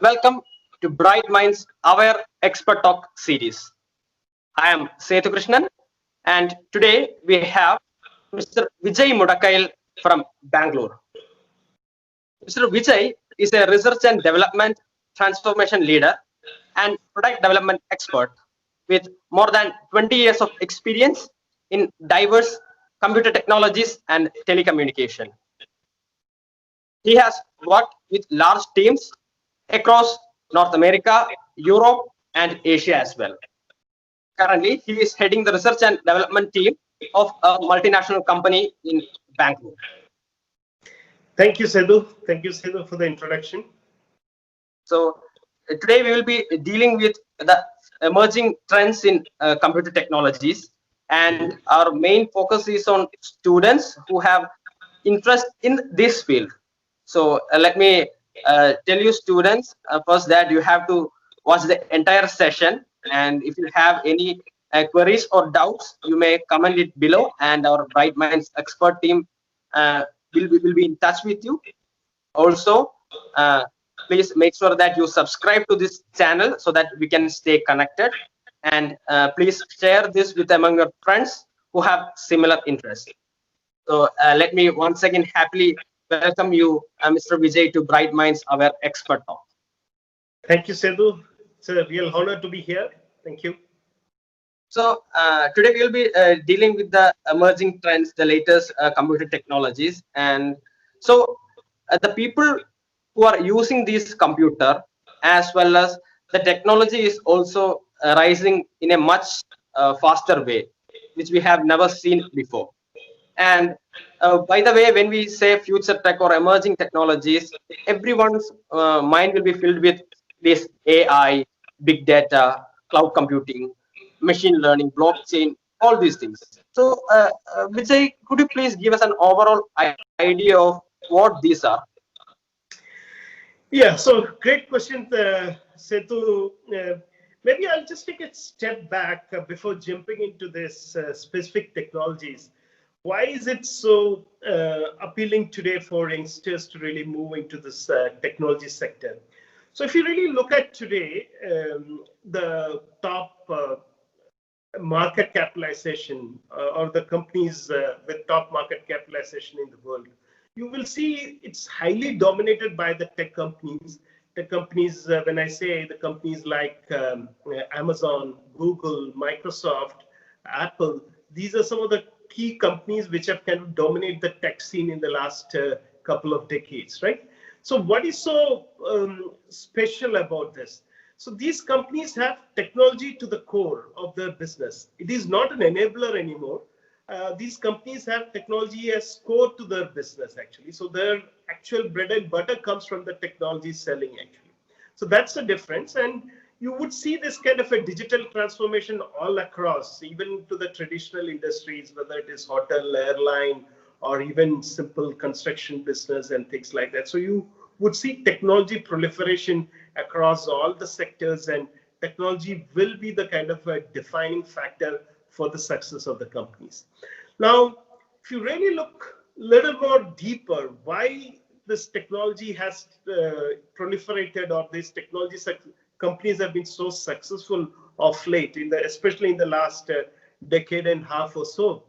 Welcome to BrightMindz Aware Expert Talk series. I am Sethu Krishnan, and today we have Mr. Vijay Mudakkayil from Bangalore. Mr. Vijay is a research and development transformation leader and product development expert with more than 20 years of experience in diverse computer technologies and telecommunication. He has worked with large teams across North America, Europe, and Asia as well. Currently, he is heading the research and development team of a multinational company in Bangalore. Thank you, Sedhu. Thank you, Sedhu, for the introduction. So today we will be dealing with the emerging trends in computer technologies, and our main focus is on students who have interest in this field. So let me tell you students first that you have to watch the entire session, and if you have any queries or doubts, you may comment it below, and our BrightMindz expert team will be in touch with you. Also, please make sure that you subscribe to this channel so that we can stay connected, and please share this with among your friends who have similar interests. So let me once again happily welcome you, Mr. Vijay, to BrightMindz Aware Expert Talk. Thank you, Sedhu. It's a real honor to be here. Thank you. So today we will be dealing with the emerging trends, the latest computer technologies, and so the people who are using this computer, as well as the technology, is also rising in a much faster way, which we have never seen before. And by the way, when we say future tech or emerging technologies, everyone's mind will be filled with this AI, big data, cloud computing, machine learning, blockchain, all these things. So, Vijay, could you please give us an overall idea of what these are? Yeah, so great question, Sedhu. Maybe I'll just take a step back before jumping into this specific technologies. Why is it so appealing today for youngsters to really move into this technology sector? So if you really look at today, the top market capitalization or the companies with top market capitalization in the world, you will see it's highly dominated by the tech companies. The companies, when I say the companies like Amazon, Google, Microsoft, Apple, these are some of the key companies which have kind of dominated the tech scene in the last couple of decades, right? So what is so special about this? So these companies have technology to the core of their business. It is not an enabler anymore. These companies have technology as core to their business, actually. So their actual bread and butter comes from the technology selling, actually. So that's the difference. And you would see this kind of a digital transformation all across, even to the traditional industries, whether it is hotel, airline, or even simple construction business and things like that. So you would see technology proliferation across all the sectors, and technology will be the kind of a defining factor for the success of the companies. Now, if you really look a little more deeper, why this technology has proliferated, or these technology companies have been so successful of late, especially in the last decade and a half or so,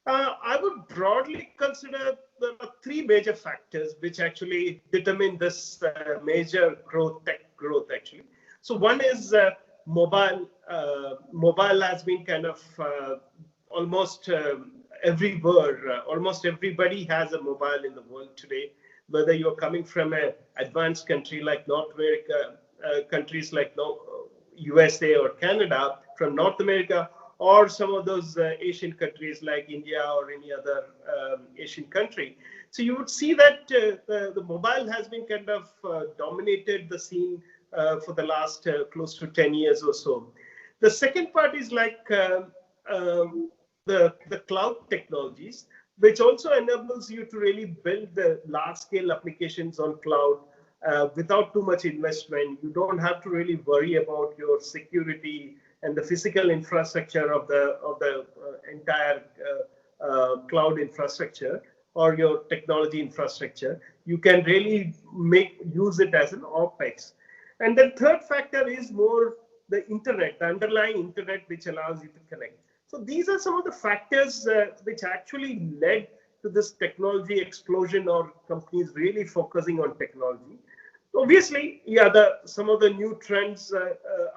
I would broadly consider there are three major factors which actually determine this major tech growth, actually. So one is mobile. Mobile has been kind of almost everywhere. Almost everybody has a mobile in the world today, whether you're coming from an advanced country like North America, countries like USA or Canada, from North America, or some of those Asian countries like India or any other Asian country. So you would see that the mobile has been kind of dominated the scene for the last close to 10 years or so. The second part is like the cloud technologies, which also enables you to really build the large-scale applications on cloud without too much investment. You don't have to really worry about your security and the physical infrastructure of the entire cloud infrastructure or your technology infrastructure. You can really use it as an OpEx. And then third factor is more the internet, the underlying internet which allows you to connect. So these are some of the factors which actually led to this technology explosion, or companies really focusing on technology. Obviously, yeah, some of the new trends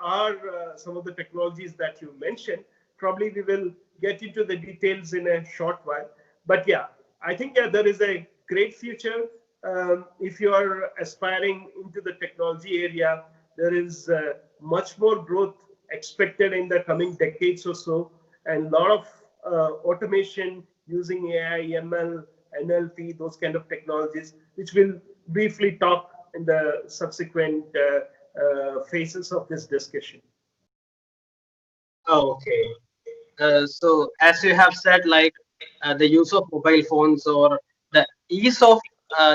are some of the technologies that you mentioned. Probably we will get into the details in a short while. But yeah, I think there is a great future. If you are aspiring into the technology area, there is much more growth expected in the coming decades or so, and a lot of automation using AI, ML, NLP, those kind of technologies, which we'll briefly talk in the subsequent phases of this discussion. Okay. So as you have said, like the use of mobile phones or the ease of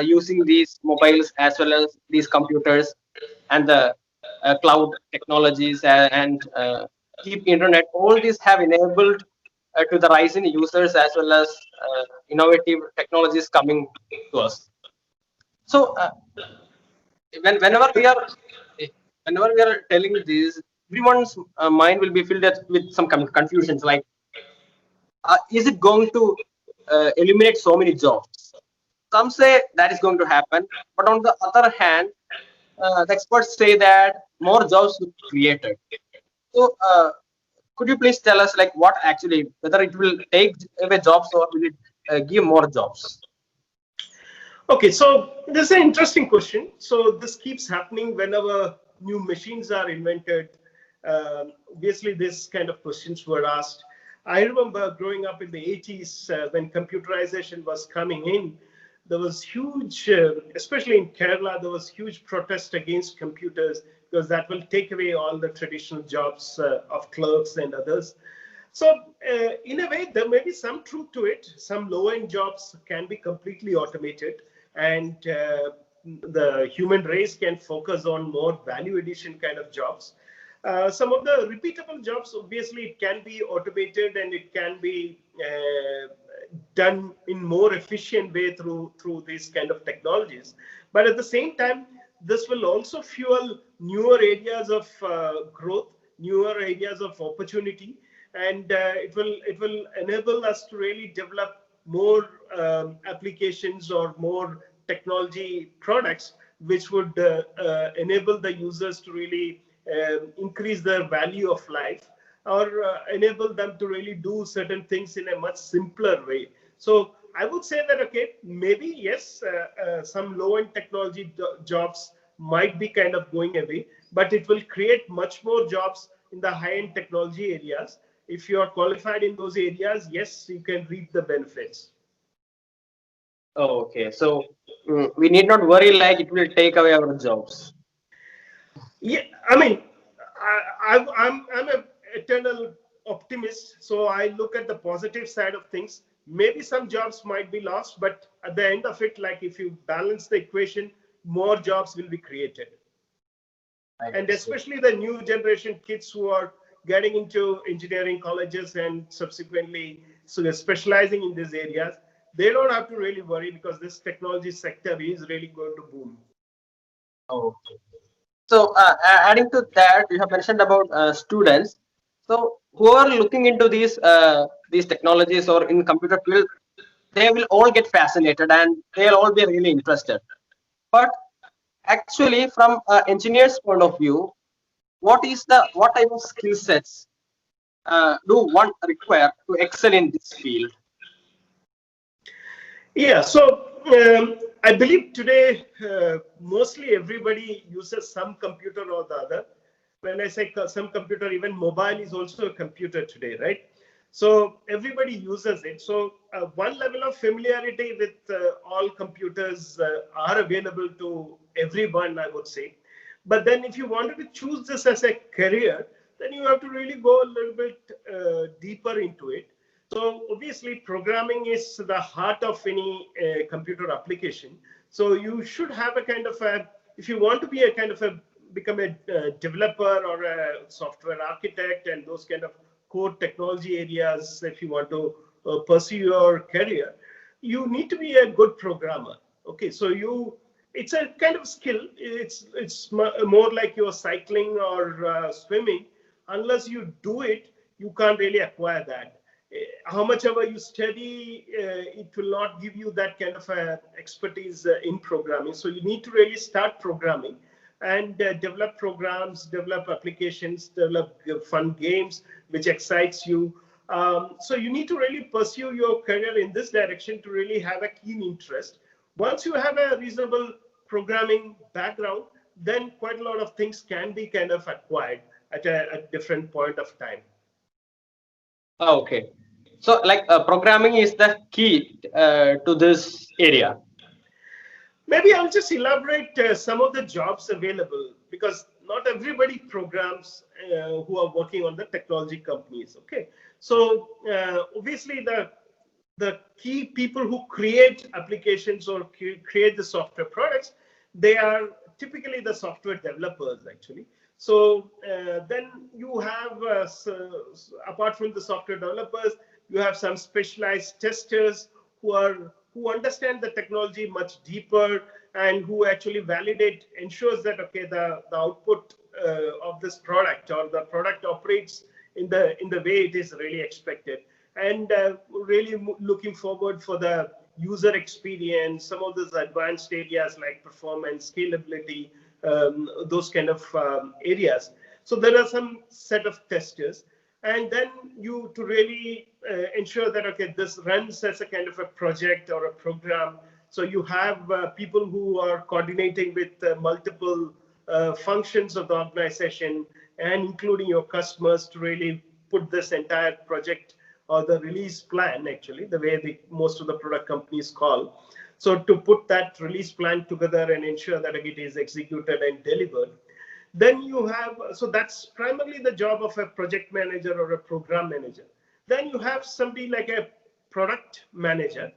using these mobiles as well as these computers and the cloud technologies and cheap internet, all these have enabled to the rise in users as well as innovative technologies coming to us. So whenever we are telling this, everyone's mind will be filled with some confusions like, is it going to eliminate so many jobs? Some say that is going to happen, but on the other hand, the experts say that more jobs will be created. So, could you please tell us, like, what actually, whether it will take away jobs or will it give more jobs? Okay, so this is an interesting question. So this keeps happening whenever new machines are invented. Obviously, this kind of questions were asked. I remember growing up in the 80s when computerization was coming in. There was huge, especially in Kerala, there was huge protest against computers because that will take away all the traditional jobs of clerks and others. So in a way, there may be some truth to it. Some low-end jobs can be completely automated, and the human race can focus on more value addition kind of jobs. Some of the repeatable jobs, obviously, it can be automated and it can be done in more efficient way through these kind of technologies. But at the same time, this will also fuel newer areas of growth, newer areas of opportunity, and it will enable us to really develop more applications or more technology products which would enable the users to really increase their value of life, or enable them to really do certain things in a much simpler way. So I would say that, okay, maybe yes, some low-end technology jobs might be kind of going away, but it will create much more jobs in the high-end technology areas. If you are qualified in those areas, yes, you can reap the benefits. Oh, okay, so we need not worry like it will take away our jobs. Yeah, I mean, I'm an eternal optimist, so I look at the positive side of things. Maybe some jobs might be lost, but at the end of it, like if you balance the equation, more jobs will be created. And especially the new generation kids who are getting into engineering colleges and subsequently specializing in these areas, they don't have to really worry because this technology sector is really going to boom. Okay. So, adding to that, you have mentioned about students. So, who are looking into these technologies or in computer field, they will all get fascinated and they'll all be really interested. But actually, from an engineer's point of view, what type of skill sets do one require to excel in this field? Yeah, so I believe today mostly everybody uses some computer or the other. When I say some computer, even mobile is also a computer today, right? So everybody uses it. So one level of familiarity with all computers are available to everyone, I would say. But then if you wanted to choose this as a career, then you have to really go a little bit deeper into it. So obviously, programming is the heart of any computer application. So you should have a kind of a, if you want to be a kind of a, become a developer or a software architect and those kind of core technology areas, if you want to pursue your career, you need to be a good programmer. Okay, so you it's a kind of skill. It's more like you're cycling or swimming. Unless you do it, you can't really acquire that. How much ever you study, it will not give you that kind of expertise in programming. So you need to really start programming and develop programs, develop applications, develop fun games which excites you. So you need to really pursue your career in this direction to really have a keen interest. Once you have a reasonable programming background, then quite a lot of things can be kind of acquired at a different point of time. Okay. So like programming is the key to this area. Maybe I'll just elaborate some of the jobs available, because not everybody programs who are working on the technology companies. Okay, so obviously the key people who create applications or create the software products, they are typically the software developers actually. So then you have apart from the software developers, you have some specialized testers who understand the technology much deeper and who actually validate, ensures that okay, the output of this product or the product operates in the way it is really expected, and really looking forward for the user experience, some of those advanced areas like performance, scalability, those kind of areas. So there are some set of testers, and then you to really ensure that okay, this runs as a kind of a project or a program. So you have people who are coordinating with multiple functions of the organization and including your customers to really put this entire project or the release plan, actually the way most of the product companies call. So to put that release plan together and ensure that it is executed and delivered. Then you have, so that's primarily the job of a project manager or a program manager. Then you have somebody like a product manager.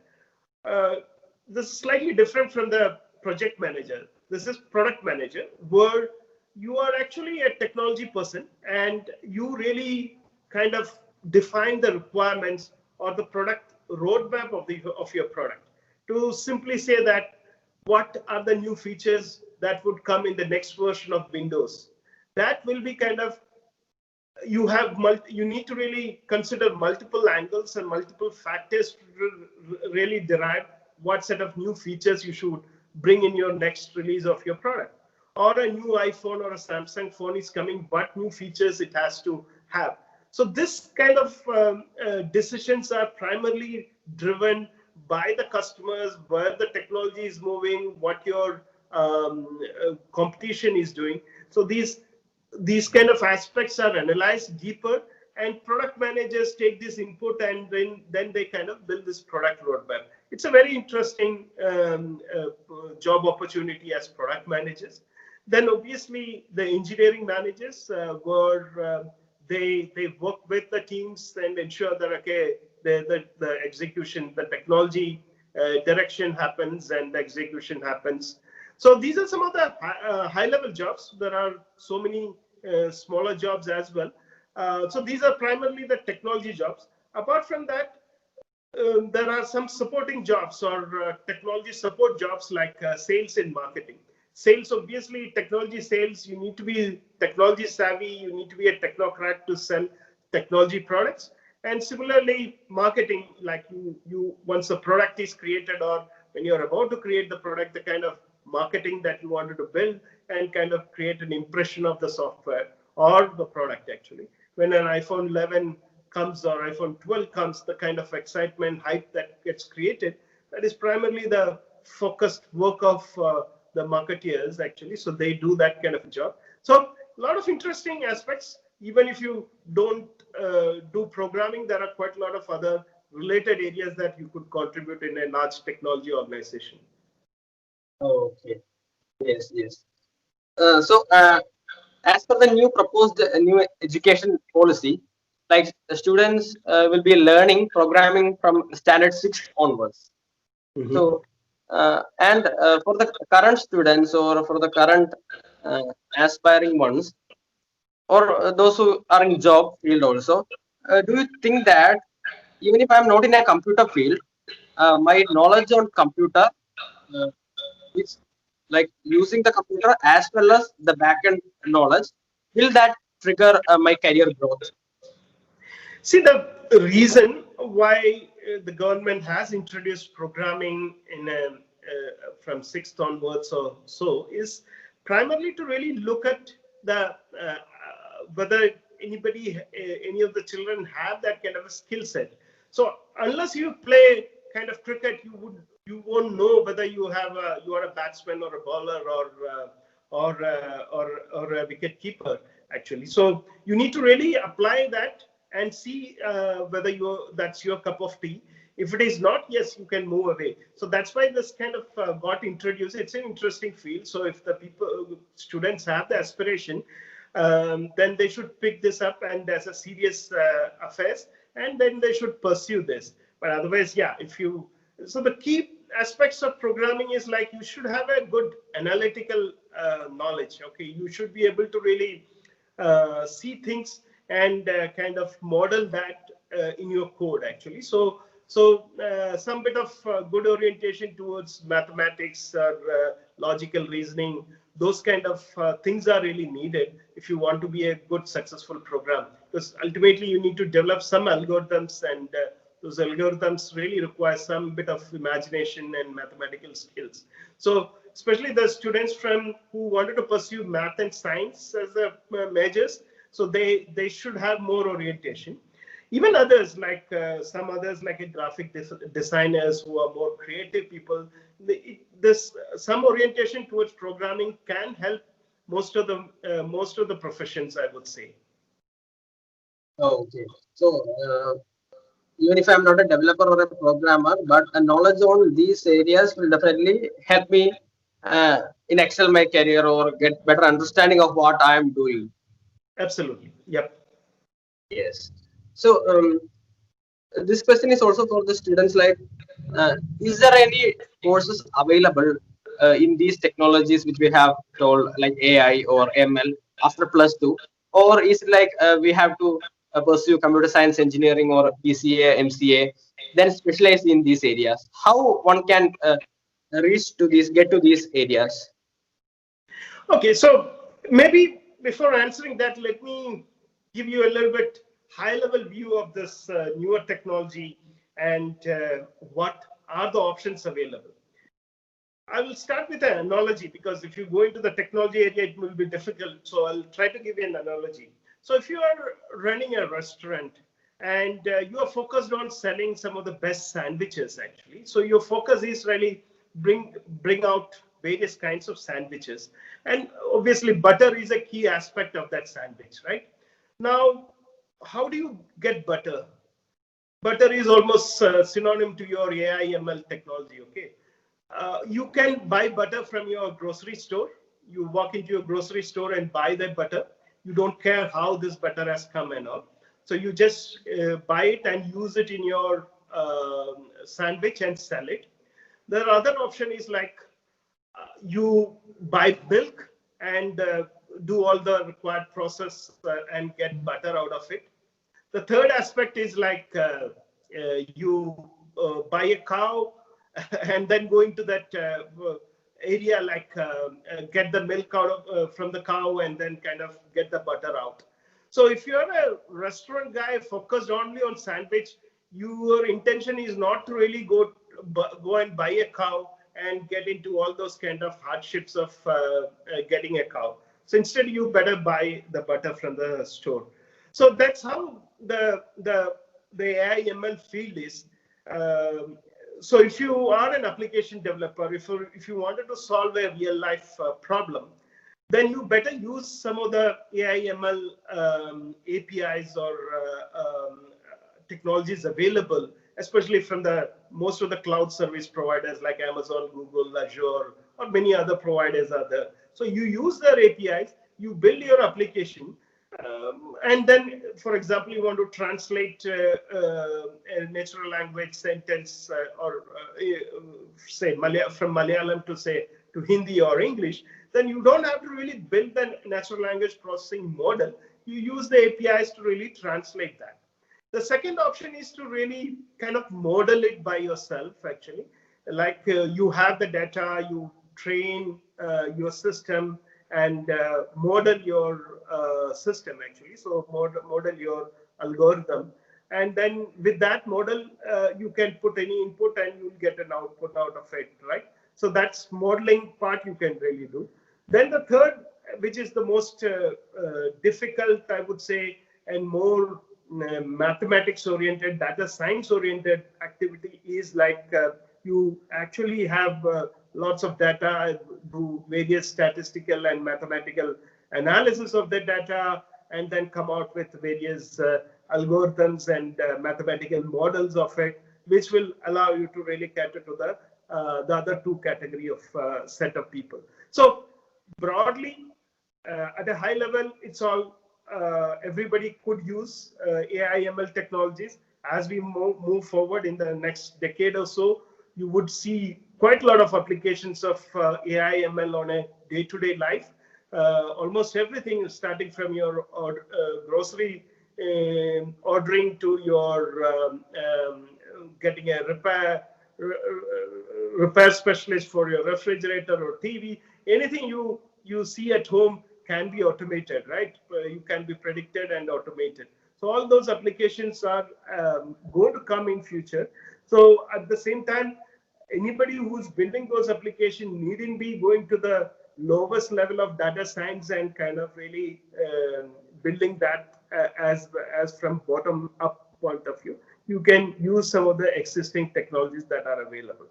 This is slightly different from the project manager. This is product manager, where you are actually a technology person and you really kind of define the requirements or the product roadmap of your product. To simply say that what are the new features that would come in the next version of Windows, that will be kind of, you need to really consider multiple angles and multiple factors to really derive what set of new features you should bring in your next release of your product. Or a new iPhone or a Samsung phone is coming, what new features it has to have. So this kind of decisions are primarily driven by the customers, where the technology is moving, what your competition is doing. So these kind of aspects are analyzed deeper, and product managers take this input and then they kind of build this product roadmap. It's a very interesting job opportunity as product managers. Then obviously the engineering managers where they work with the teams and ensure that okay, the execution, the technology direction happens and the execution happens. So these are some of the high-level jobs. There are so many smaller jobs as well. So these are primarily the technology jobs. Apart from that, there are some supporting jobs or technology support jobs like sales and marketing. Sales, obviously, technology sales, you need to be technology savvy, you need to be a technocrat to sell technology products. And similarly, marketing, like you once a product is created or when you're about to create the product, the kind of marketing that you wanted to build and kind of create an impression of the software or the product actually. When an iPhone 11 comes or iPhone 12 comes, the kind of excitement, hype that gets created, that is primarily the focused work of the marketeers actually. So they do that kind of a job. So a lot of interesting aspects. Even if you don't do programming, there are quite a lot of other related areas that you could contribute in a large technology organization. Okay. Yes, yes. As per the new proposed new education policy, like the students will be learning programming from standard 6 onwards. Mm-hmm. So, for the current students or for the current aspiring ones, or those who are in job field also, do you think that even if I'm not in a computer field, my knowledge on computer is like using the computer as well as the backend knowledge, will that trigger my career growth? See, the reason why the government has introduced programming in from sixth onwards or so is primarily to really look at the whether any of the children have that kind of a skill set. So unless you play kind of cricket, you won't know whether you are a batsman or a bowler or a wicket keeper actually. So you need to really apply that and see whether that's your cup of tea. If it is not, yes, you can move away. So that's why this kind of got introduced. It's an interesting field. So if the students have the aspiration, then they should pick this up and as a serious affairs, and then they should pursue this. But otherwise, yeah, so the key aspects of programming is like you should have a good analytical knowledge. Okay, you should be able to really see things and kind of model that in your code actually. So some bit of good orientation towards mathematics or logical reasoning, those kind of things are really needed if you want to be a good successful program, because ultimately you need to develop some algorithms, and those algorithms really require some bit of imagination and mathematical skills. So especially the students who wanted to pursue math and science as majors, so they should have more orientation. Even others, like some others, like a graphic designers who are more creative people, some orientation towards programming can help most of the professions, I would say. Okay. So even if I'm not a developer or a programmer, but a knowledge on these areas will definitely help me in excel my career or get better understanding of what I am doing. Absolutely. Yep. Yes. So this question is also for the students. Like, is there any courses available in these technologies which we have told, like AI or ML, after +2, or is it like we have to pursue computer science engineering or PCA, MCA, then specialize in these areas? How one can get to these areas? Okay, so maybe before answering that, let me give you a little bit high-level view of this newer technology and what are the options available. I will start with an analogy, because if you go into the technology area, it will be difficult. So I'll try to give you an analogy. So if you are running a restaurant and you are focused on selling some of the best sandwiches, actually, so your focus is really bring out various kinds of sandwiches, and obviously butter is a key aspect of that sandwich, right? Now, how do you get butter? Butter is almost synonym to your AI ML technology. Okay, you can buy butter from your grocery store. You walk into your grocery store and buy that butter. You don't care how this butter has come and all. So you just buy it and use it in your sandwich and sell it. The other option is like you buy milk and do all the required process and get butter out of it. The third aspect is like you buy a cow and then go into that area, like get the milk out of from the cow and then kind of get the butter out. So if you're a restaurant guy focused only on sandwich, your intention is not to really go and buy a cow and get into all those kind of hardships of getting a cow. So instead, you better buy the butter from the store. So that's how the AI ML field is. So if you are an application developer, if you wanted to solve a real life problem, then you better use some of the AI ML APIs or technologies available, especially from most of the cloud service providers like Amazon, Google, Azure, or many other providers are there. So you use their APIs, you build your application, and then, for example, you want to translate a natural language sentence or say from Malayalam to Hindi or English, then you don't have to really build the natural language processing model. You use the APIs to really translate that. The second option is to really kind of model it by yourself, actually. Like you have the data, you train your system and model your system actually. So model your algorithm. And then with that model, you can put any input and you'll get an output out of it, right? So that's modeling part you can really do. Then the third, which is the most difficult, I would say, and more mathematics oriented, data science oriented activity is like you actually have lots of data, do various statistical and mathematical analysis of the data, and then come out with various algorithms and mathematical models of it, which will allow you to really cater to the other two category of set of people. So broadly, at a high level, it's all everybody could use AI ML technologies. As we move forward in the next decade or so, you would see quite a lot of applications of AI ML on a day-to-day life. Almost everything, starting from your grocery ordering to your getting a repair specialist for your refrigerator or TV. Anything you see at home can be automated, right? You can be predicted and automated. So all those applications are going to come in future. So at the same time, anybody who's building those applications needn't be going to the lowest level of data science and kind of really building that as from bottom up point of view. You can use some of the existing technologies that are available.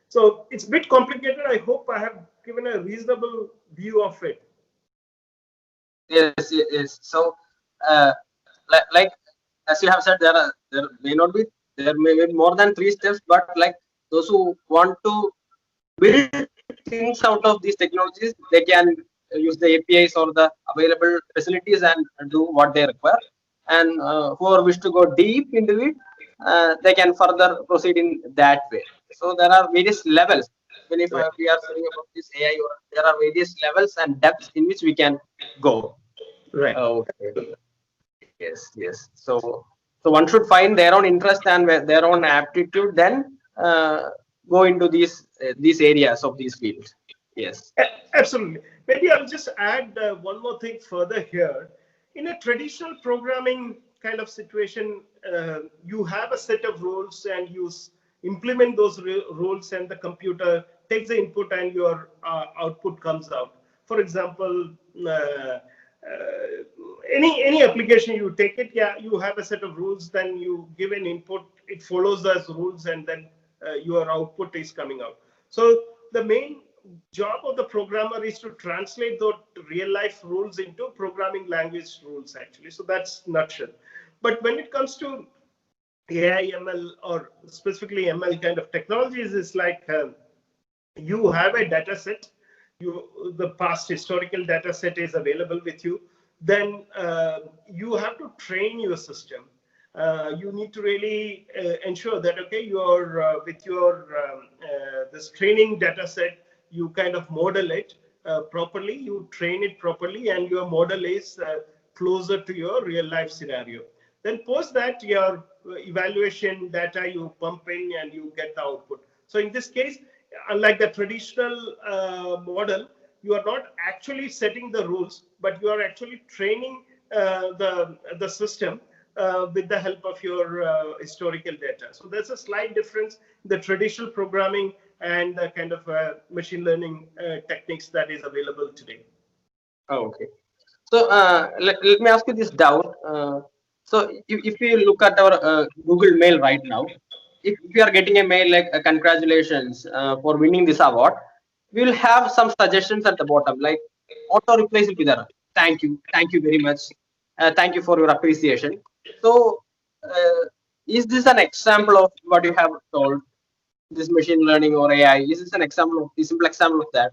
So it's a bit complicated. I hope I have given a reasonable view of it. Yes, yes. So, like as you have said, there may be more than 3 steps, but like those who want to build things out of these technologies, they can use the APIs or the available facilities and do what they require. And whoever wish to go deep into it, they can further proceed in that way. So there are various levels. Even if we are saying about this AI, there are various levels and depths in which we can go. Right. Okay. Yes, yes. So one should find their own interest and their own aptitude, then go into these areas of these fields. Yes. Absolutely. Maybe I'll just add one more thing further here. In a traditional programming kind of situation, you have a set of rules and you implement those rules, and the computer takes the input and your output comes out. For example, any application you take it, yeah, you have a set of rules, then you give an input, it follows those rules, and then your output is coming out. So the main job of the programmer is to translate those real life rules into programming language rules actually. So that's nutshell. But when it comes to AI ML or specifically ML kind of technologies, it's like you have a data set, the past historical data set is available with you, then you have to train your system. You need to really ensure that, okay, you're with your this training data set, you kind of model it properly, you train it properly, and your model is closer to your real life scenario. Then post that, your evaluation data you pump in and you get the output. So in this case, unlike the traditional model, you are not actually setting the rules, but you are actually training the system with the help of your historical data. So there's a slight difference in the traditional programming and the kind of machine learning techniques that is available today. Okay. So let me ask you this doubt. So if you look at our Google Mail right now, if you are getting a mail like congratulations for winning this award, we will have some suggestions at the bottom, like auto replies will be there. Thank you very much. Thank you for your appreciation. So is this an example of what you have told? This machine learning or AI, is this an example, a simple example of that?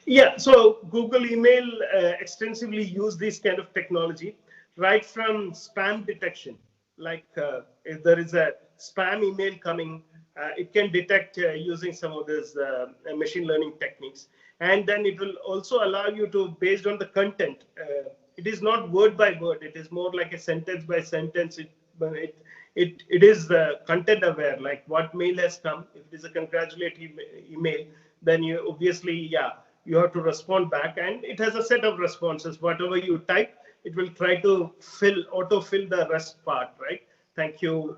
Yeah, so Google email extensively use this kind of technology, right from spam detection. Like if there is a spam email coming, it can detect using some of these machine learning techniques. And then it will also allow you to, based on the content, it is not word by word, it is more like a sentence by sentence. it is content aware, like what mail has come. If it is a congratulatory email, then you obviously, you have to respond back, and it has a set of responses. Whatever you type, it will try to auto-fill the rest part, right? Thank you.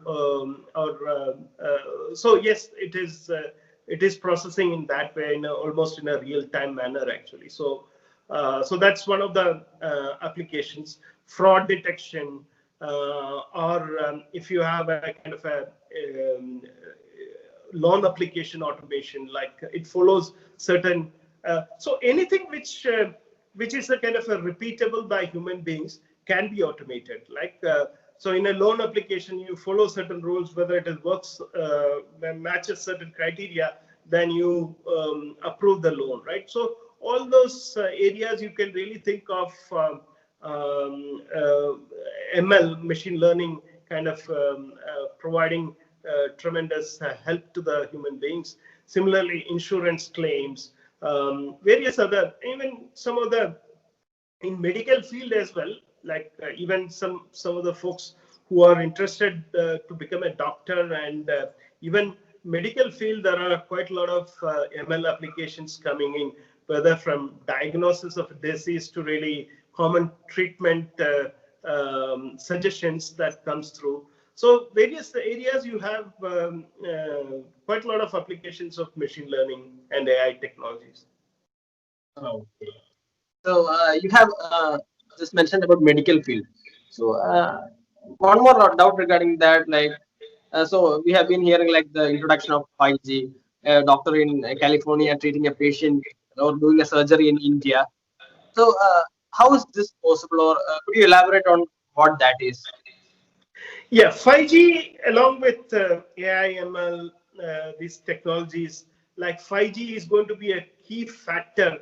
So yes, it is processing in that way, almost in a real-time manner, actually. So that's one of the applications. Fraud detection, or if you have a kind of a loan application automation, like it follows certain. So anything which is a kind of a repeatable by human beings can be automated. Like so, in a loan application, you follow certain rules, whether it works, matches certain criteria, then you approve the loan, right? So all those areas you can really think of ML, machine learning, kind of providing tremendous help to the human beings. Similarly, insurance claims, various other, even some of the in medical field as well, like even some of the folks who are interested to become a doctor, and even medical field, there are quite a lot of ML applications coming in, whether from diagnosis of disease to really common treatment suggestions that comes through. So various areas you have quite a lot of applications of machine learning and AI technologies. Okay. So you have just mentioned about medical field. So one more doubt regarding that, like, so we have been hearing like the introduction of 5G, a doctor in California treating a patient or doing a surgery in India. So how is this possible, or could you elaborate on what that is? Yeah, 5G along with AI, ML, these technologies, like 5G is going to be a key factor,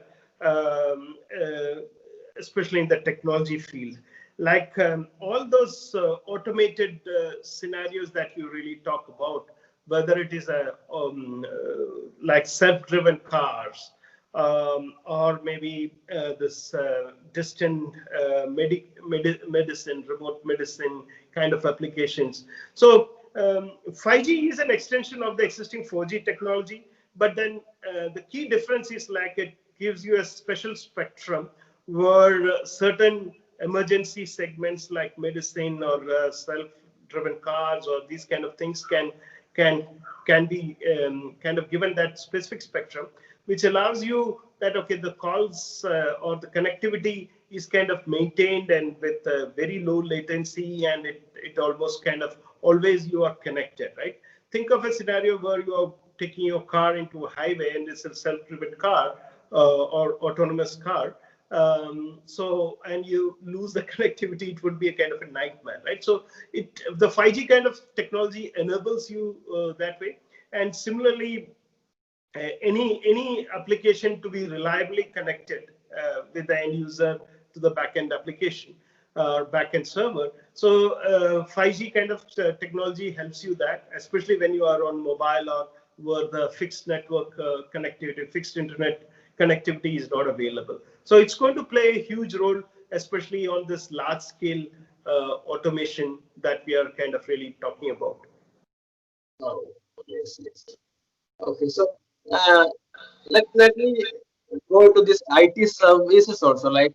especially in the technology field. Like all those automated scenarios that you really talk about, whether it is like self-driven cars, or maybe this distant medicine, remote medicine kind of applications. So 5G is an extension of the existing 4G technology, but then the key difference is like it gives you a special spectrum where certain emergency segments like medicine or self-driven cars or these kind of things can be kind of given that specific spectrum, which allows you that, okay, the calls or the connectivity is kind of maintained and with very low latency, and it almost kind of always you are connected, right? Think of a scenario where you are taking your car into a highway and it's a self-driven car or autonomous car. So, and you lose the connectivity, it would be a kind of a nightmare, right? So the 5G kind of technology enables you that way. And similarly, any application to be reliably connected with the end user to the backend application or backend server. So 5G kind of technology helps you that, especially when you are on mobile or where the fixed network connectivity, fixed internet connectivity is not available. So it's going to play a huge role, especially on this large scale automation that we are kind of really talking about. Oh, yes, yes. Okay, so let me go to this IT services also. Like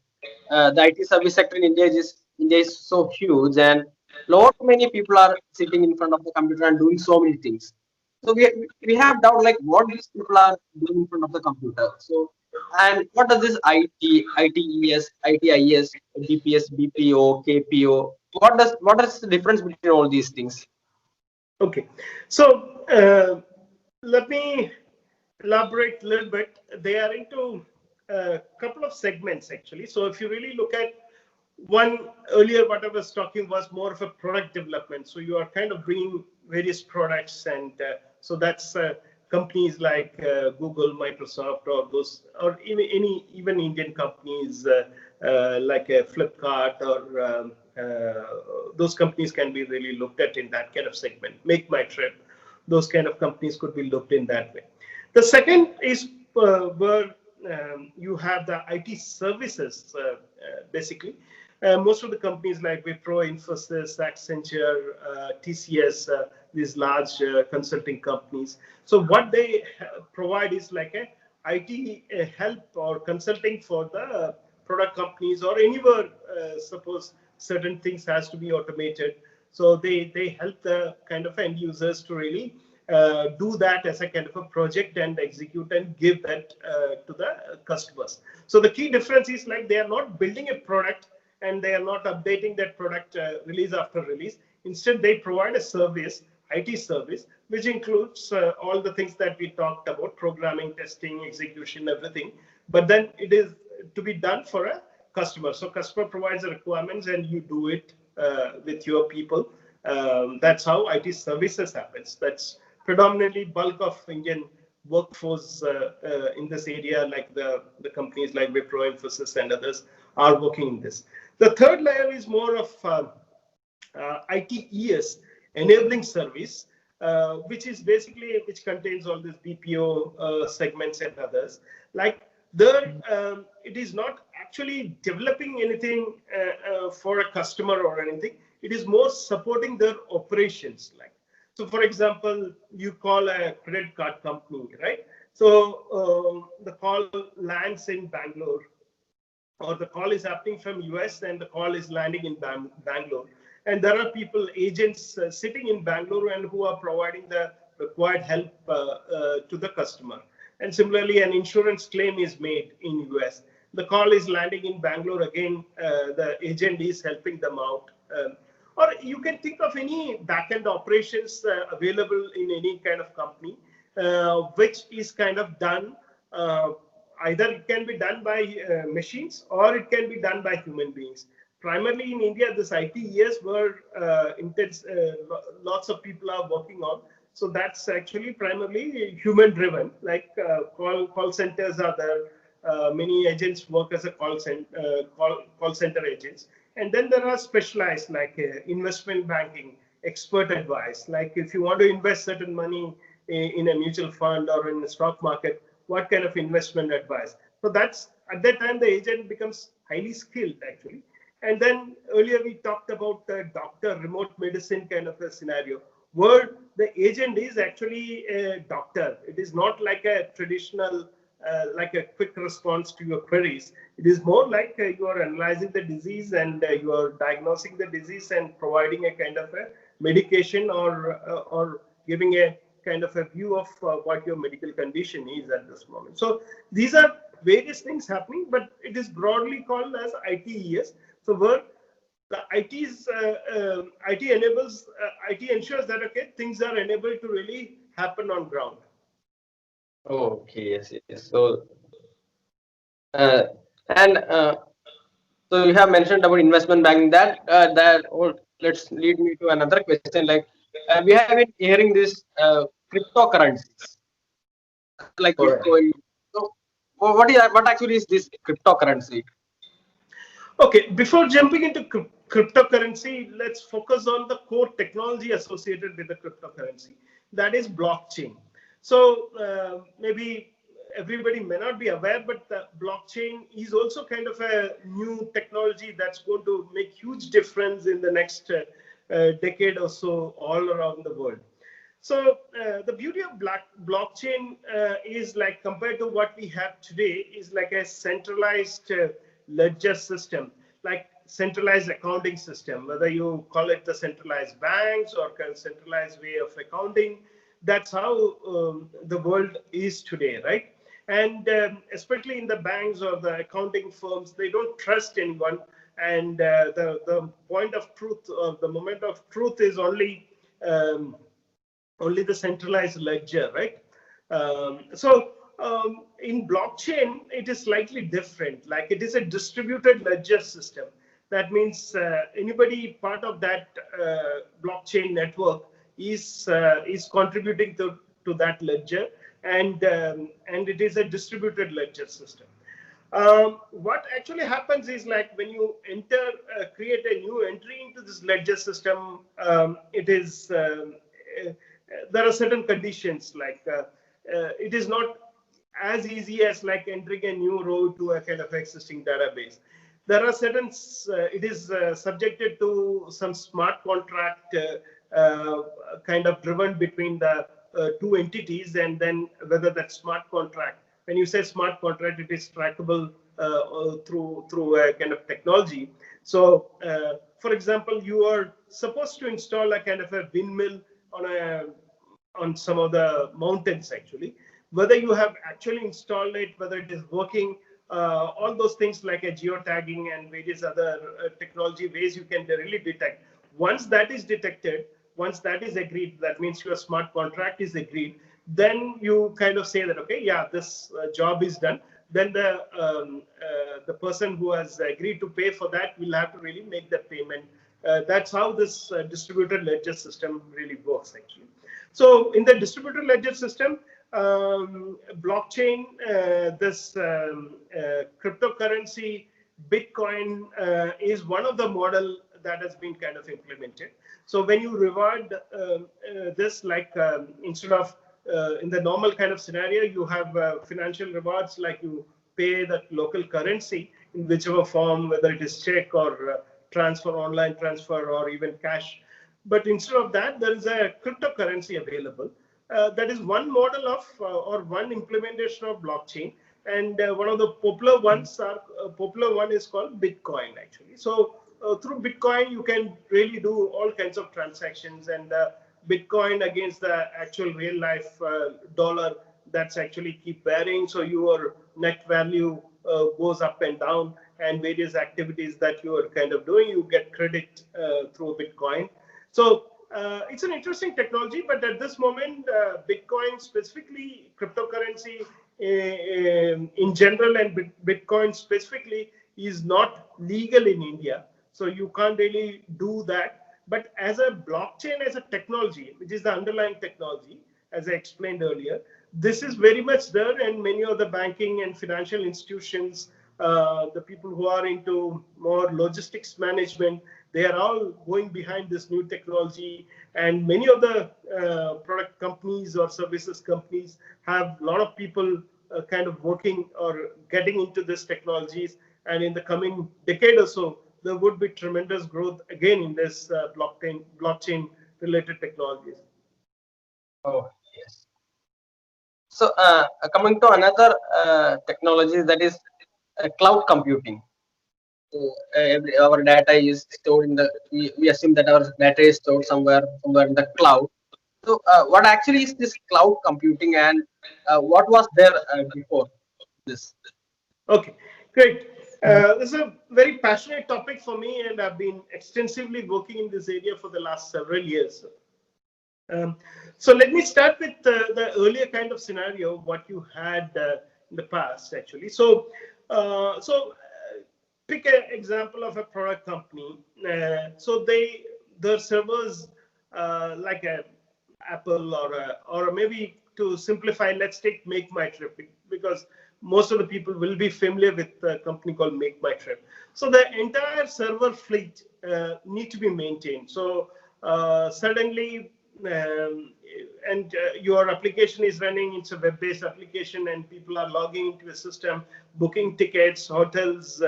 the IT service sector in India is so huge, and lot many people are sitting in front of the computer and doing so many things. So we have doubt like what these people are doing in front of the computer. So and what does this ITES, ITIS, BPS, BPO, KPO? What is the difference between all these things? Okay, so let me elaborate a little bit. They are into a couple of segments actually. So if you really look at one earlier, what I was talking was more of a product development. So you are kind of bringing various products, and so that's companies like Google, Microsoft, or those, or even Indian companies like Flipkart or those companies can be really looked at in that kind of segment. Make My Trip, those kind of companies could be looked in that way. The second is where you have the IT services, basically. Most of the companies like Wipro, Infosys, Accenture, TCS, these large consulting companies. So what they provide is like a IT help or consulting for the product companies or anywhere. Suppose certain things has to be automated, so they help the kind of end users to really do that as a kind of a project and execute and give that to the customers. So the key difference is like they are not building a product and they are not updating that product release after release. Instead, they provide a service, IT service, which includes all the things that we talked about: programming, testing, execution, everything. But then it is to be done for a customer. So customer provides the requirements and you do it with your people. That's how IT services happens. That's predominantly bulk of Indian workforce in this area, like the companies like Wipro, Infosys, and others are working in this. The third layer is more of ITES, enabling service, which is basically which contains all these BPO segments and others. Like there, it is not actually developing anything for a customer or anything. It is more supporting their operations. Like, so for example, you call a credit card company, right? So the call lands in Bangalore, or the call is happening from US and the call is landing in Bangalore. And there are people, agents sitting in Bangalore and who are providing the required help to the customer. And similarly, an insurance claim is made in US. The call is landing in Bangalore. Again, the agent is helping them out. Or you can think of any backend operations available in any kind of company, which is kind of done. Either it can be done by machines or it can be done by human beings. Primarily in India, this ITES were intense. Lots of people are working on. So that's actually primarily human driven. Like call centers are there. Many agents work as a call center agents. And then there are specialized like investment banking, expert advice. Like if you want to invest certain money in a mutual fund or in the stock market, what kind of investment advice? So that's at that time the agent becomes highly skilled actually. And then earlier we talked about the doctor, remote medicine kind of a scenario where the agent is actually a doctor. It is not like a traditional, like a quick response to your queries. It is more like you are analyzing the disease and you are diagnosing the disease and providing a kind of a medication or giving a kind of a view of what your medical condition is at this moment. So these are various things happening, but it is broadly called as ITES. So where the IT enables, IT ensures that okay, things are enabled to really happen on ground. Okay, yes. So and so you have mentioned about investment banking. Let's lead me to another question. Like we have been hearing this cryptocurrencies like Bitcoin. So what actually is this cryptocurrency? Okay, before jumping into cryptocurrency, let's focus on the core technology associated with the cryptocurrency. That is blockchain. So maybe everybody may not be aware, but the blockchain is also kind of a new technology that's going to make huge difference in the next decade or so all around the world. So the beauty of blockchain is like compared to what we have today is like a centralized ledger system, like centralized accounting system, whether you call it the centralized banks or centralized way of accounting. That's how the world is today, right? And especially in the banks or the accounting firms, they don't trust anyone. And the point of truth or the moment of truth is only the centralized ledger, right? In blockchain, it is slightly different. Like it is a distributed ledger system. That means anybody part of that blockchain network is contributing to that ledger, and it is a distributed ledger system. What actually happens is like when you create a new entry into this ledger system, there are certain conditions like it is not as easy as like entering a new row to a kind of existing database. there are certain, it is subjected to some smart contract kind of driven between the two entities, and then whether that smart contract, when you say smart contract, it is trackable through a kind of technology. So for example, you are supposed to install a kind of a windmill on some of the mountains actually. Whether you have actually installed it, whether it is working, all those things like a geotagging and various other technology ways you can really detect. Once that is detected, once that is agreed, that means your smart contract is agreed, then you kind of say that, okay, yeah, this job is done. Then the person who has agreed to pay for that will have to really make that payment. That's how this distributed ledger system really works actually. So in the distributed ledger system, blockchain, this cryptocurrency, Bitcoin is one of the model that has been kind of implemented. So when you reward this, like instead of in the normal kind of scenario, you have financial rewards, like you pay that local currency in whichever form, whether it is check or transfer, online transfer, or even cash. But instead of that, there is a cryptocurrency available. That is one model of or one implementation of blockchain, and one of the popular ones popular one is called Bitcoin actually. So through Bitcoin you can really do all kinds of transactions, and Bitcoin against the actual real life dollar, that's actually keep varying, so your net value goes up and down, and various activities that you are kind of doing, you get credit through Bitcoin. So it's an interesting technology, but at this moment, Bitcoin specifically, cryptocurrency in general, and Bitcoin specifically is not legal in India. So you can't really do that. But as a blockchain, as a technology, which is the underlying technology, as I explained earlier, this is very much there, and many of the banking and financial institutions, the people who are into more logistics management, they are all going behind this new technology, and many of the product companies or services companies have a lot of people kind of working or getting into this technologies, and in the coming decade or so, there would be tremendous growth again in this blockchain related technologies. Oh, yes. So coming to another technology, that is cloud computing. So our data is stored in the, we assume that our data is stored somewhere in the cloud. So what actually is this cloud computing, and what was there before this? Okay, great. This is a very passionate topic for me, and I've been extensively working in this area for the last several years. So let me start with the earlier kind of scenario, what you had in the past, actually. So, pick an example of a product company. So their servers, like a Apple or maybe to simplify, let's take Make My Trip, because most of the people will be familiar with a company called Make My Trip. So the entire server fleet need to be maintained. So suddenly, your application is running, it's a web-based application, and people are logging into a system, booking tickets, hotels,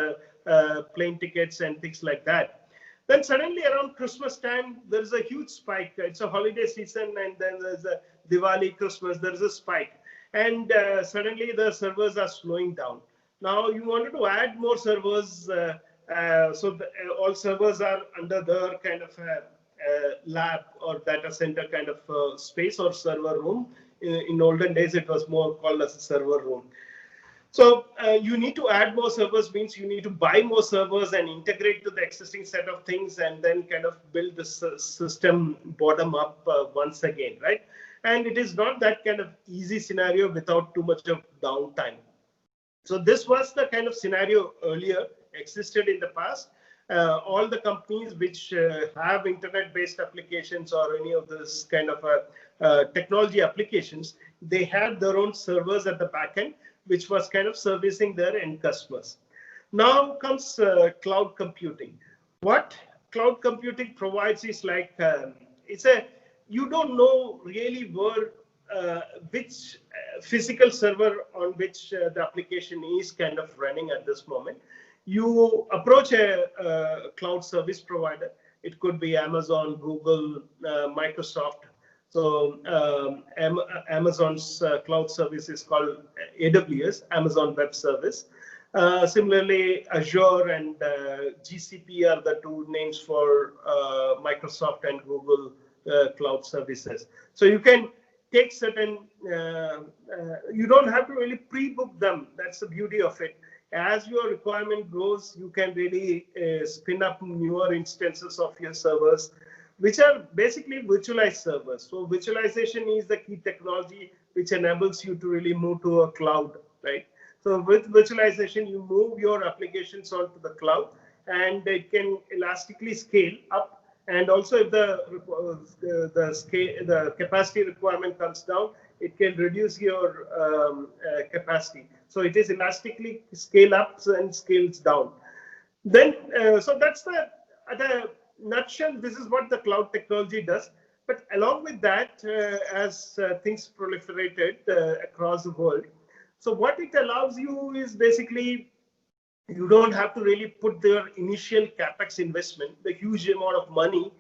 plane tickets, and things like that. Then suddenly around Christmas time, there's a huge spike. It's a holiday season, and then there's a Diwali, Christmas, there's a spike. And suddenly the servers are slowing down. Now you wanted to add more servers, so all servers are under their kind of lab or data center kind of space or server room. In olden days, it was more called as a server room. So you need to add more servers, means you need to buy more servers and integrate to the existing set of things, and then kind of build the system bottom up once again, right? And it is not that kind of easy scenario without too much of downtime. So this was the kind of scenario earlier existed in the past. All the companies which have internet-based applications or any of this kind of technology applications, they had their own servers at the back end, which was kind of servicing their end customers. Now comes cloud computing. What cloud computing provides is like, you don't know really where, which physical server on which the application is kind of running at this moment. You approach a cloud service provider. It could be Amazon, Google, Microsoft. So Amazon's cloud service is called AWS, Amazon Web Service. Similarly, Azure and GCP are the two names for Microsoft and Google cloud services. So you can take certain, you don't have to really pre-book them. That's the beauty of it. As your requirement grows, you can really spin up newer instances of your servers, which are basically virtualized servers. So virtualization is the key technology which enables you to really move to a cloud, right? So with virtualization, you move your applications onto the cloud, and it can elastically scale up. And also, if the capacity requirement comes down, it can reduce your capacity. So it is elastically scale up and scales down. Then, so that's at a nutshell, this is what the cloud technology does. But along with that, as things proliferated across the world, so what it allows you is basically you don't have to really put their initial capex investment, the huge amount of money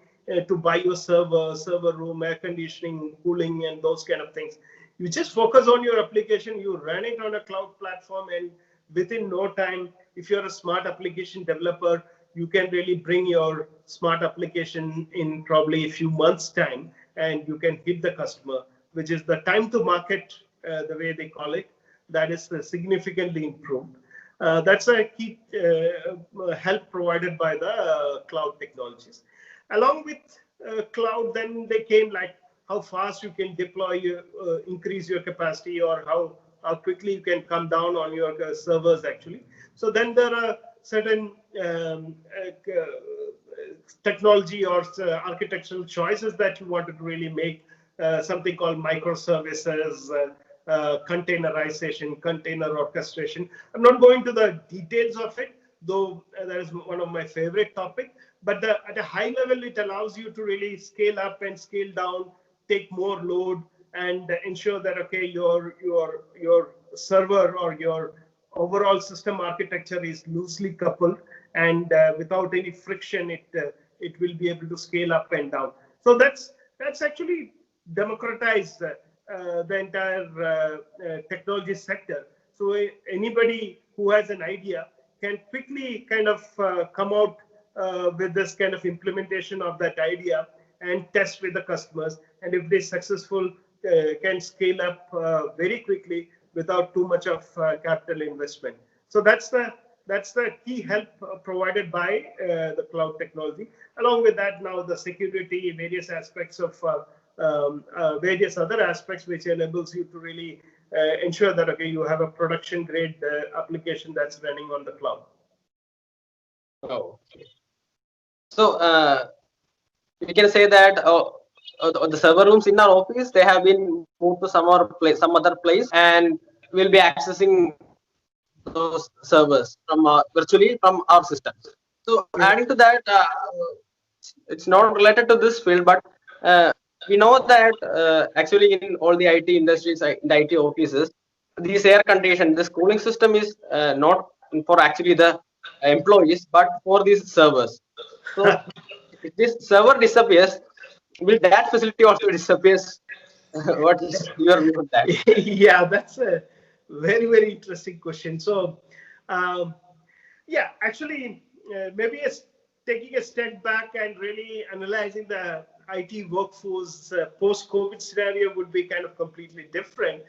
to buy your server room, air conditioning, cooling, and those kind of things. You just focus on your application, you run it on a cloud platform, and within no time, if you're a smart application developer, you can really bring your smart application in probably a few months' time, and you can hit the customer, which is the time to market, the way they call it. That is significantly improved. That's a key help provided by the cloud technologies. Along with cloud, then they came like how fast you can deploy, increase your capacity, or how quickly you can come down on your servers actually. So then there are certain technology or architectural choices that you wanted to really make, something called microservices, containerization, container orchestration. I'm not going to the details of it, though that is one of my favorite topics. But at a high level, it allows you to really scale up and scale down, take more load, and ensure that okay, your server or your overall system architecture is loosely coupled, and without any friction, it will be able to scale up and down. So that's actually democratized the entire technology sector. So anybody who has an idea can quickly kind of come out with this kind of implementation of that idea and test with the customers. And if they're successful, can scale up very quickly without too much of capital investment. So that's the key help provided by the cloud technology. Along with that, now the security, various aspects of various other aspects which enables you to really ensure that okay, you have a production grade application that's running on the cloud. Oh, okay. So we can say that the server rooms in our office, they have been moved to some other place, and we'll be accessing those servers from virtually from our system. So adding to that, it's not related to this field, but we know that actually in all the IT industries, in the IT offices, this air condition, this cooling system is not for actually the employees, but for these servers. So if this server disappears, will that facility also disappears? What is your view on that? Yeah, that's a very interesting question. So yeah, actually maybe taking a step back and really analyzing the IT workforce post-COVID scenario would be kind of completely different.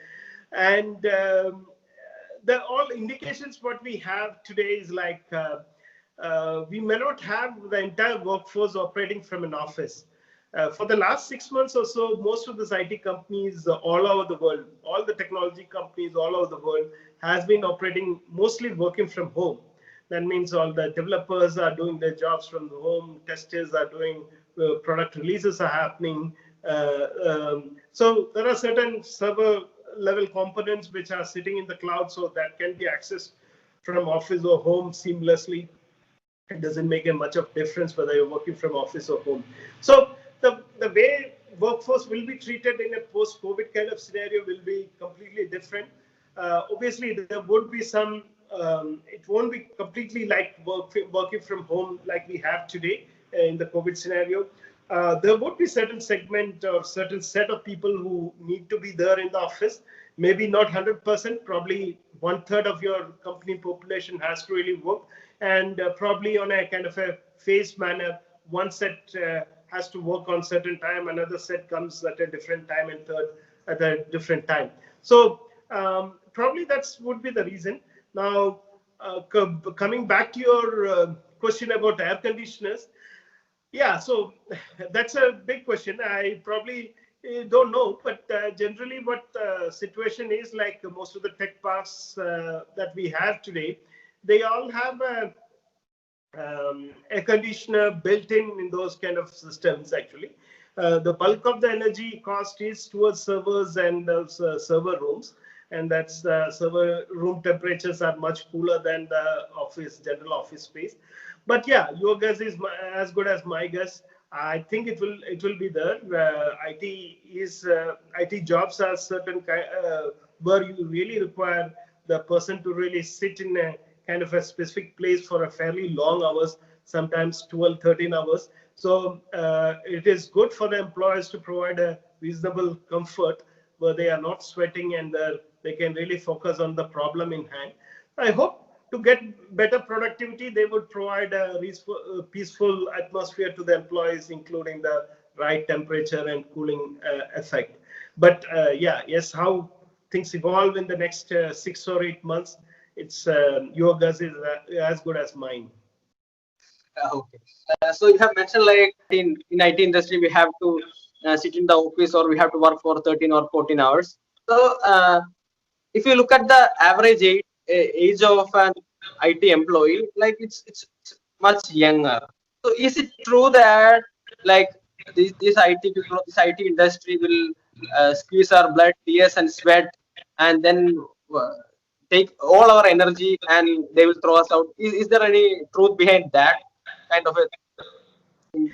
And the all indications what we have today is like we may not have the entire workforce operating from an office. For the last 6 months or so, most of these IT companies all over the world, all the technology companies all over the world has been operating mostly working from home. That means all the developers are doing their jobs from the home, testers are doing, product releases are happening. So there are certain server level components which are sitting in the cloud, so that can be accessed from office or home seamlessly. It doesn't make a much of difference whether you're working from office or home. So the way workforce will be treated in a post-COVID kind of scenario will be completely different. Obviously, there would be some it won't be completely like working from home like we have today in the COVID scenario. There would be certain segment or certain set of people who need to be there in the office. Maybe not 100%, probably 1/3 of your company population has to really work, and probably on a kind of a phased manner. One set has to work on certain time, another set comes at a different time, and third at a different time. So probably that's would be the reason. Now, coming back to your question about air conditioners, yeah, so that's a big question. I probably don't know, but generally, what the situation is like most of the tech parks that we have today, they all have a air conditioner built in those kind of systems. Actually, the bulk of the energy cost is towards servers and those server rooms, and that's server room temperatures are much cooler than the office general office space. But yeah, your guess is as good as my guess. I think it will be there. IT jobs are certain where you really require the person to really sit in a kind of a specific place for a fairly long hours, sometimes 12, 13 hours. So it is good for the employers to provide a reasonable comfort where they are not sweating, and they can really focus on the problem in hand. I hope to get better productivity, they would provide a peaceful atmosphere to the employees, including the right temperature and cooling effect. But yeah, yes, how things evolve in the next 6 or 8 months, it's your guess is as good as mine. Okay. So you have mentioned like in IT industry we have to sit in the office or we have to work for 13 or 14 hours. So if you look at the average age of an IT employee, like it's much younger. So is it true that like this IT people, this IT industry will squeeze our blood, tears, and sweat, and then uh, take all our energy and they will throw us out? Is there any truth behind that kind of a thing?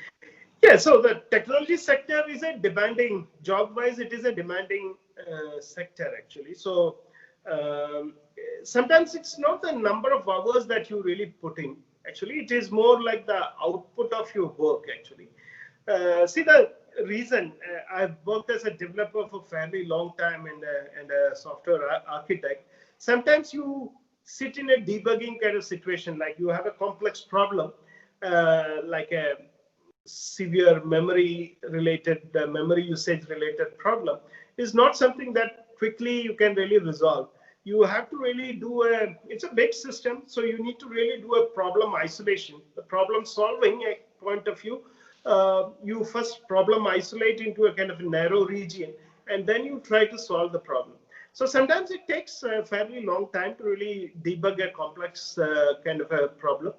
Yeah, so the technology sector is a demanding, job-wise, it is a demanding sector actually. So um, sometimes it's not the number of hours that you really put in. Actually, it is more like the output of your work actually. See, the reason I've worked as a developer for fairly long time and a software architect. Sometimes you sit in a debugging kind of situation, like you have a complex problem, like a severe memory usage related problem is not something that quickly you can really resolve. You have to really do it's a big system, so you need to really do a problem isolation, the problem solving point of view. You first problem isolate into a kind of a narrow region, and then you try to solve the problem. So sometimes it takes a fairly long time to really debug a complex kind of a problem.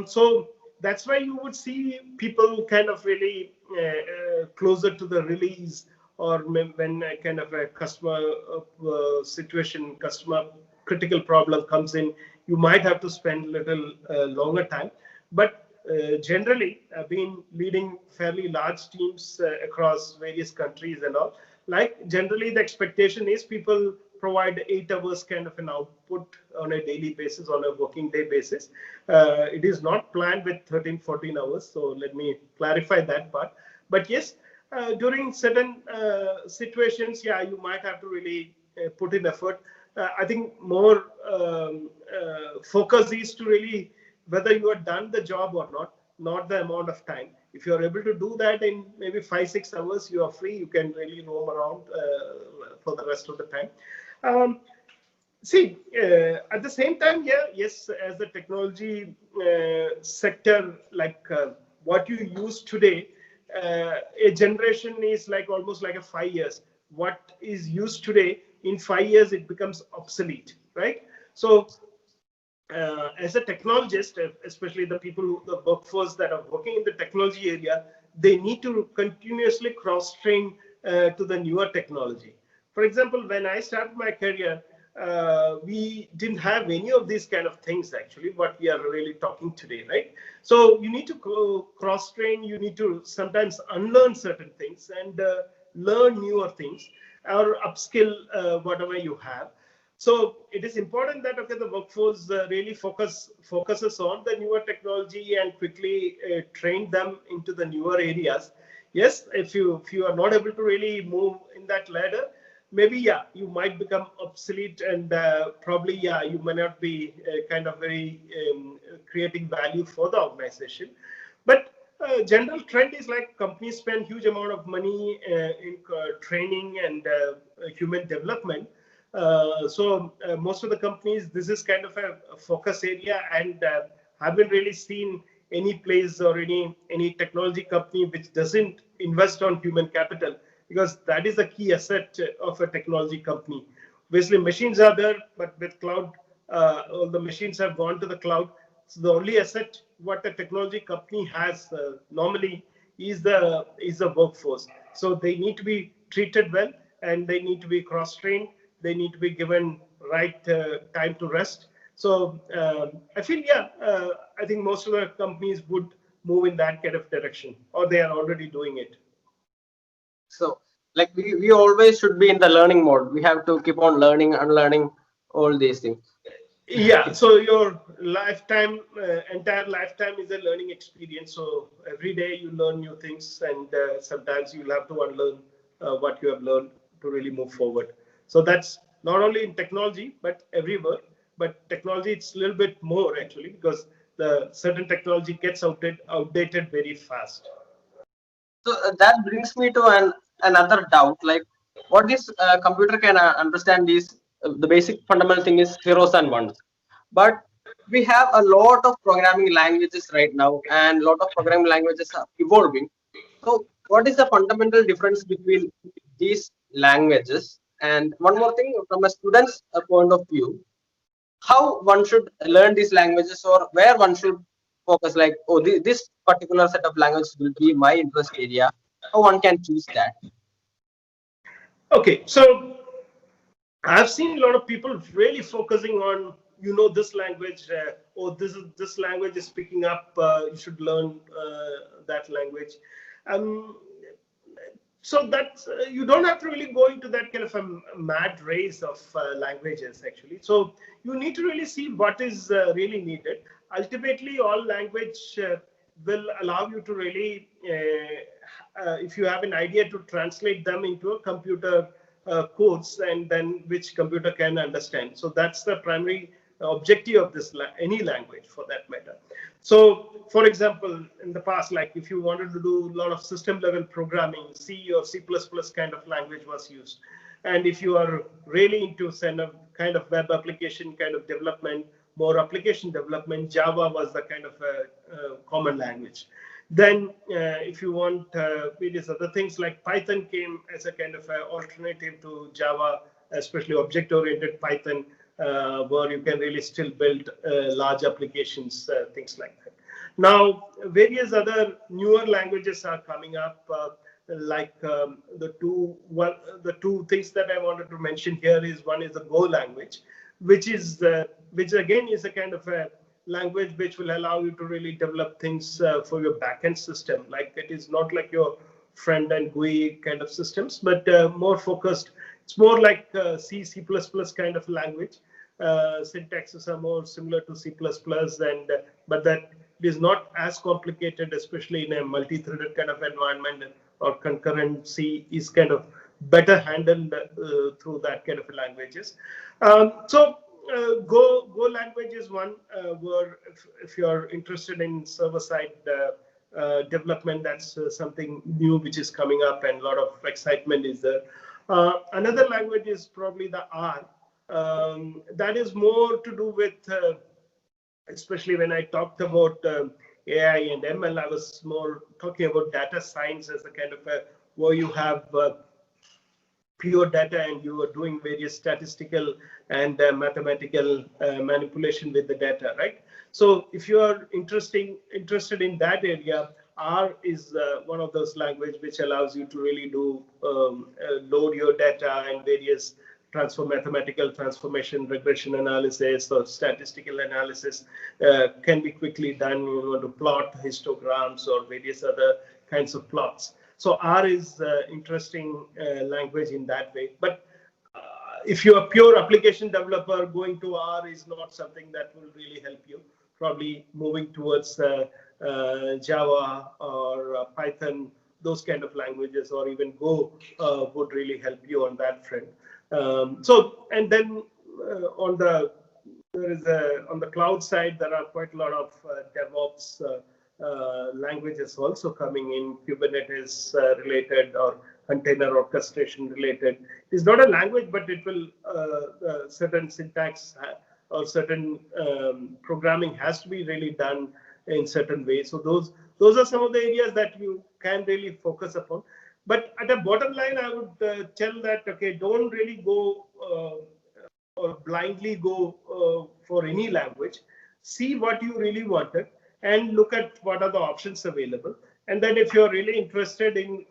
So that's why you would see people kind of really closer to the release, or when a kind of a customer situation, customer critical problem comes in, you might have to spend a little longer time. But generally, I've been leading fairly large teams across various countries and all. Like generally, the expectation is people provide 8 hours kind of an output on a daily basis, on a working day basis. It is not planned with 13, 14 hours. So let me clarify that part. But yes, during certain situations, yeah, you might have to really put in effort. I think more focus is to really whether you have done the job or not the amount of time. If you're able to do that in maybe 5-6 hours, you are free. You can really roam around for the rest of the time. See, at the same time, yeah, yes, as the technology sector, like what you use today, a generation is like almost like a 5 years. What is used today, in 5 years, it becomes obsolete, right? So as a technologist, especially the people, the workforce that are working in the technology area, they need to continuously cross-train to the newer technology. For example, when I started my career, we didn't have any of these kind of things actually, what we are really talking today, right? So you need to cross-train, you need to sometimes unlearn certain things and learn newer things or upskill whatever you have. So it is important that the workforce really focuses on the newer technology and quickly train them into the newer areas. Yes, if you are not able to really move in that ladder, maybe you might become obsolete, and probably you may not be kind of very creating value for the organization. But general trend is like companies spend huge amount of money in training and human development. Most of the companies, this is kind of a focus area, and haven't really seen any place or any technology company which doesn't invest on human capital, because that is the key asset of a technology company. Basically, machines are there, but with cloud, all the machines have gone to the cloud. So the only asset what a technology company has normally is the workforce. So they need to be treated well, and they need to be cross-trained. They need to be given right time to rest. So I feel, I think most of the companies would move in that kind of direction, or they are already doing it. So like we always should be in the learning mode. We have to keep on learning, unlearning all these things. Yeah, so your lifetime, entire lifetime is a learning experience. So every day you learn new things, and sometimes you'll have to unlearn what you have learned to really move forward. So that's not only in technology but everywhere. But technology, it's a little bit more actually, because the certain technology gets outdated very fast. So that brings me to another doubt. Like, what this computer can understand is the basic fundamental thing is zeros and ones. But we have a lot of programming languages right now, and a lot of programming languages are evolving. So, what is the fundamental difference between these languages? And one more thing, from a student's point of view, how one should learn these languages, or where one should focus, like, oh, this particular set of languages will be my interest area, how one can choose that. Okay, so I've seen a lot of people really focusing on, this language. This language is picking up. You should learn that language. Um, so that you don't have to really go into that kind of a mad race of languages actually. So you need to really see what is really needed. Ultimately, all language will allow you to really, if you have an idea, to translate them into a computer codes, and then which computer can understand. So that's the primary objective of this any language for that matter. So for example, in the past, like if you wanted to do a lot of system level programming, C or C++ kind of language was used. And if you are really into kind of web application kind of development, more application development, Java was the kind of a common language. Then if you want various other things, like Python came as a kind of alternative to Java, especially object-oriented Python, where you can really still build large applications, things like that. Now, various other newer languages are coming up, like the two things that I wanted to mention here is, one is the Go language, which again is a kind of a language which will allow you to really develop things for your backend system. Like, it is not like your front end GUI kind of systems, but more focused. It's more like C, C++ kind of language. Syntaxes are more similar to C++, and but that is not as complicated, especially in a multi-threaded kind of environment, or concurrency is kind of better handled through that kind of languages. Go language is one where if you're interested in server-side development, that's something new which is coming up, and a lot of excitement is there. Another language is probably the R. That is more to do with, especially when I talked about AI and ML, I was more talking about data science as a kind of where you have pure data, and you are doing various statistical and mathematical manipulation with the data, right? So if you are interested in that area, R is one of those languages which allows you to really do load your data, and various mathematical transformation, regression analysis, or statistical analysis can be quickly done. You want to plot histograms or various other kinds of plots. So R is interesting language in that way. But if you're a pure application developer, going to R is not something that will really help you. Probably moving towards Java or Python, those kind of languages, or even Go would really help you on that front. And then on the on the cloud side, there are quite a lot of DevOps languages also coming in, Kubernetes related or container orchestration related. It's not a language, but it will certain syntax or certain programming has to be really done in certain ways. So those are some of the areas that you can really focus upon. But at a bottom line, I would tell that, okay, don't really go or blindly go for any language. See what you really wanted and look at what are the options available. And then if you're really interested in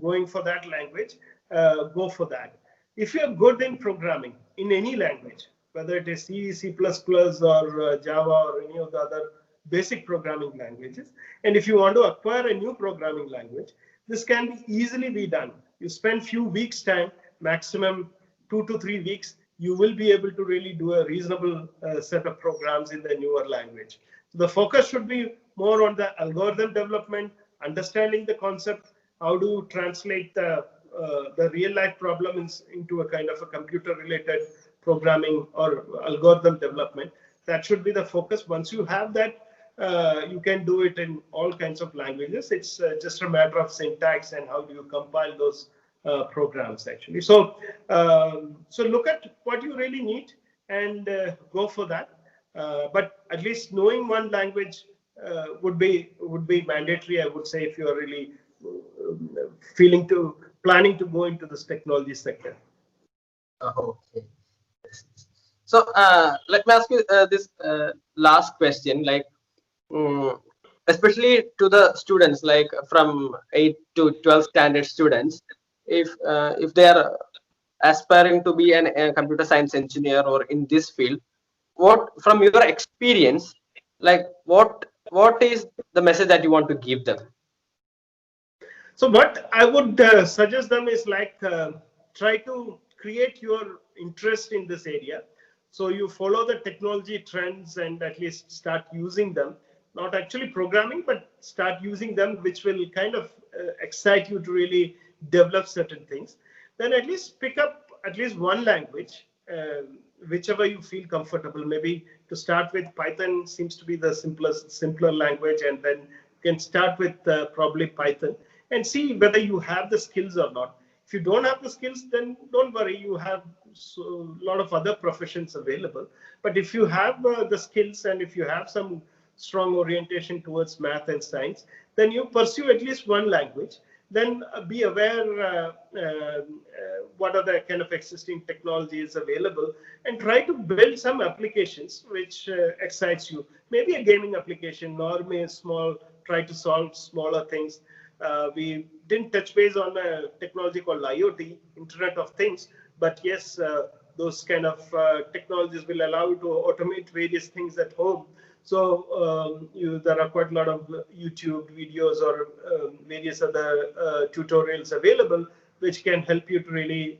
going for that language, go for that. If you're good in programming in any language, whether it is C, C++, or Java, or any of the other basic programming languages, and if you want to acquire a new programming language, this can easily be done. You spend few weeks time, maximum 2 to 3 weeks, you will be able to really do a reasonable set of programs in the newer language. So the focus should be more on the algorithm development, understanding the concept, how do you translate the real life problems into a kind of a computer related programming or algorithm development. That should be the focus. Once you have that, you can do it in all kinds of languages. It's just a matter of syntax and how do you compile those programs actually. So so look at what you really need and go for that. But at least knowing one language would be mandatory, I would say, if you are really planning to go into this technology sector. Okay. So let me ask you this last question, like especially to the students, like from 8 to 12 standard students, if they are aspiring to be a computer science engineer or in this field, what, from your experience, like what is the message that you want to give them? So what I would suggest them is like try to create your interest in this area. So you follow the technology trends and at least start using them, not actually programming, but start using them, which will kind of excite you to really develop certain things. Then at least pick up at least one language, whichever you feel comfortable. Maybe to start with, Python seems to be the simpler language, and then you can start with probably Python and see whether you have the skills or not. If you don't have the skills, then don't worry, you have a lot of other professions available. But if you have the skills and if you have some strong orientation towards math and science, then you pursue at least one language. Then be aware what are the kind of existing technologies available and try to build some applications which excites you. Maybe a gaming application, or maybe try to solve smaller things. We didn't touch base on a technology called IoT, Internet of Things, but yes, those kind of technologies will allow you to automate various things at home. So there are quite a lot of YouTube videos or various other tutorials available which can help you to really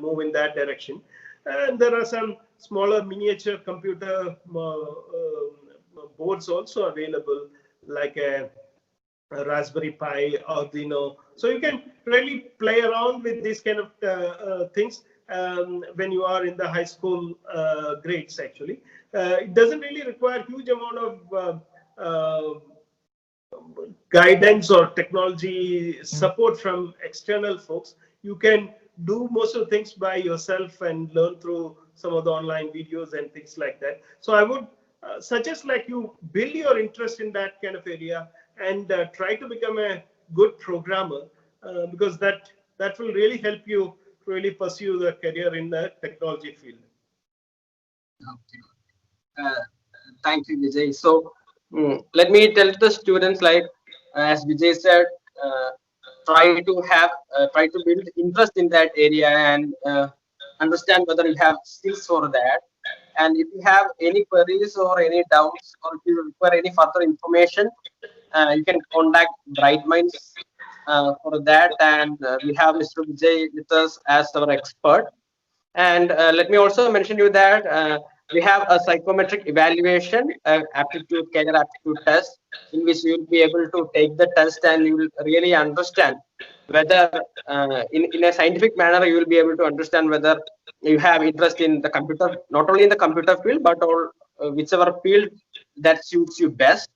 move in that direction. And there are some smaller miniature computer boards also available, like a Raspberry Pi, Arduino. So you can really play around with these kind of things when you are in the high school grades actually. It doesn't really require huge amount of guidance or technology support from external folks. You can do most of the things by yourself and learn through some of the online videos and things like that. So I would suggest like you build your interest in that kind of area and try to become a good programmer, because that will really help you really pursue the career in the technology field. Okay. Thank you, Vijay. So let me tell the students, like as Vijay said, try to build interest in that area and understand whether you have skills for that. And if you have any queries or any doubts, or if you require any further information, you can contact BrightMindz for that. And we have Mr. Vijay with us as our expert. And let me also mention you that we have a psychometric evaluation, aptitude, career aptitude test, in which you will be able to take the test and you will really understand whether, in a scientific manner, you will be able to understand whether you have interest in the computer, not only in the computer field, but all whichever field that suits you best.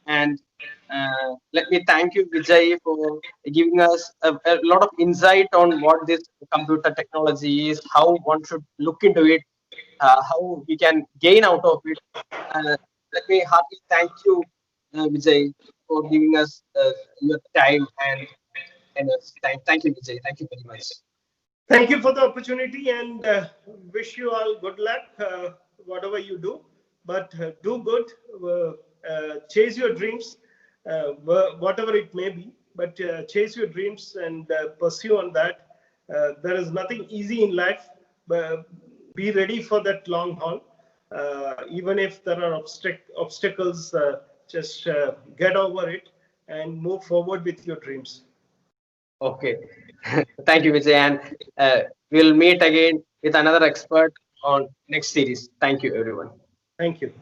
And let me thank you, Vijay, for giving us a lot of insight on what this computer technology is, how one should look into it, how we can gain out of it. Let me heartily thank you, Vijay, for giving us your time and time. Thank you, Vijay. Thank you very much. Thank you for the opportunity, and wish you all good luck, whatever you do. But do good, chase your dreams, whatever it may be. But chase your dreams and pursue on that. There is nothing easy in life, but be ready for that long haul. Even if there are obstacles, just get over it and move forward with your dreams. Okay. Thank you, Vijay. And we'll meet again with another expert on next series. Thank you, everyone. Thank you.